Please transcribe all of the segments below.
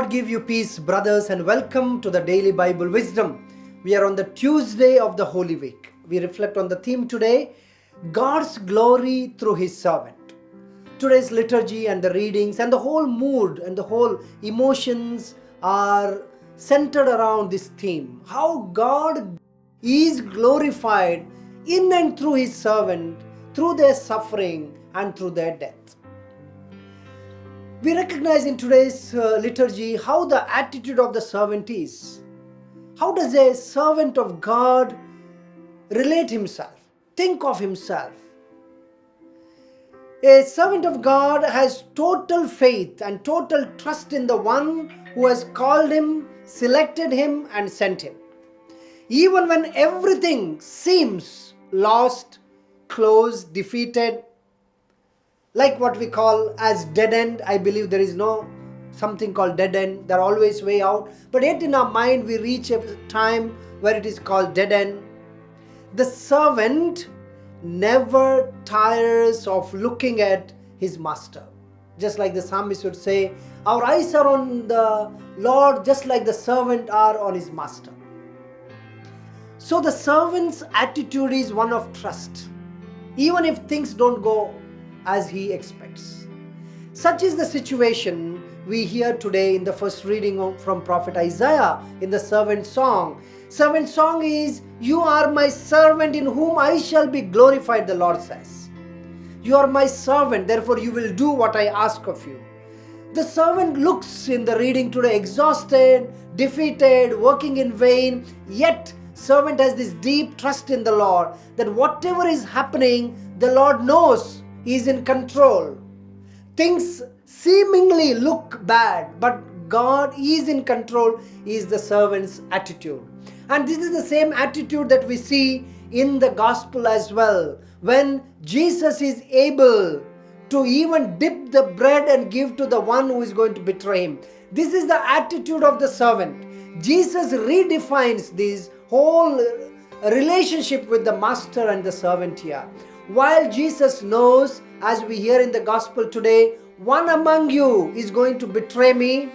Lord give you peace, brothers, and welcome to the Daily Bible Wisdom. We are on the Tuesday of the Holy Week. We reflect on the theme today, God's glory through His servant. Today's liturgy and the readings and the whole mood and the whole emotions are centered around this theme. How God is glorified in and through His servant, through their suffering and through their death. We recognize in today's liturgy how the attitude of the servant is. How does a servant of God relate himself, think of himself? A servant of God has total faith and total trust in the one who has called him, selected him, and sent him. Even when everything seems lost, closed, defeated, like what we call as dead end. I believe there is no something called dead end. There are always way out. But yet in our mind we reach a time where it is called dead end. The servant never tires of looking at his master. Just like the psalmist would say, our eyes are on the Lord just like the servant are on his master. So the servant's attitude is one of trust. Even if things don't go as he expects. Such is the situation we hear today in the first reading from Prophet Isaiah in the servant song. Servant song is, you are my servant in whom I shall be glorified, the Lord says. You are my servant, therefore you will do what I ask of you. The servant looks in the reading today exhausted, defeated, working in vain, yet servant has this deep trust in the Lord that whatever is happening, the Lord knows He is in control. Things seemingly look bad, but God is in control, is the servant's attitude. And this is the same attitude that we see in the gospel as well. When Jesus is able to even dip the bread and give to the one who is going to betray him. This is the attitude of the servant. Jesus redefines this whole relationship with the master and the servant here. While Jesus knows, as we hear in the gospel today, one among you is going to betray me,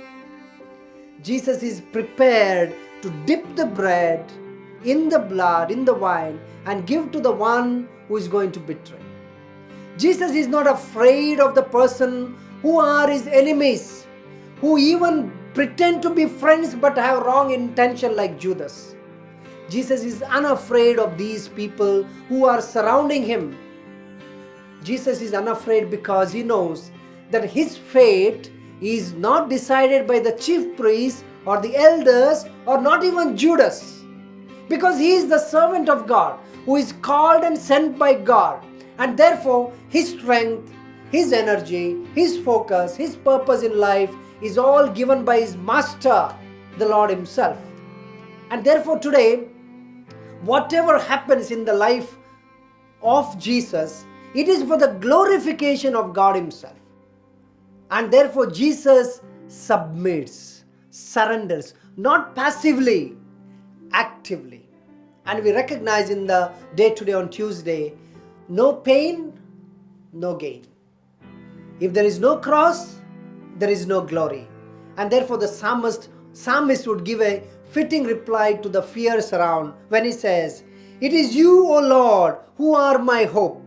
Jesus is prepared to dip the bread in the blood, in the wine, and give to the one who is going to betray. Jesus is not afraid of the person who are his enemies, who even pretend to be friends but have wrong intention like Judas. Jesus is unafraid of these people who are surrounding him. Jesus is unafraid because he knows that his fate is not decided by the chief priests or the elders or not even Judas. Because he is the servant of God who is called and sent by God. And therefore his strength, his energy, his focus, his purpose in life is all given by his master, the Lord himself. And therefore today, whatever happens in the life of Jesus, it is for the glorification of God himself. And therefore Jesus submits, surrenders, not passively, actively. And we recognize in the day today on Tuesday, no pain, no gain. If there is no cross, there is no glory. And therefore the psalmist would give a fitting reply to the fears around when he says, it is you, O Lord, who are my hope.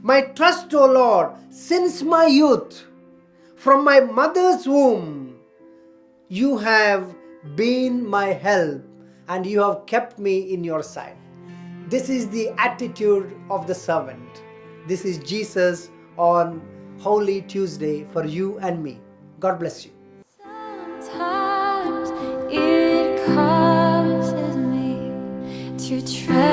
My trust, O Lord, since my youth. From my mother's womb, you have been my help and you have kept me in your sight. This is the attitude of the servant. This is Jesus on Holy Tuesday for you and me. God bless you. Sometimes it causes me to try.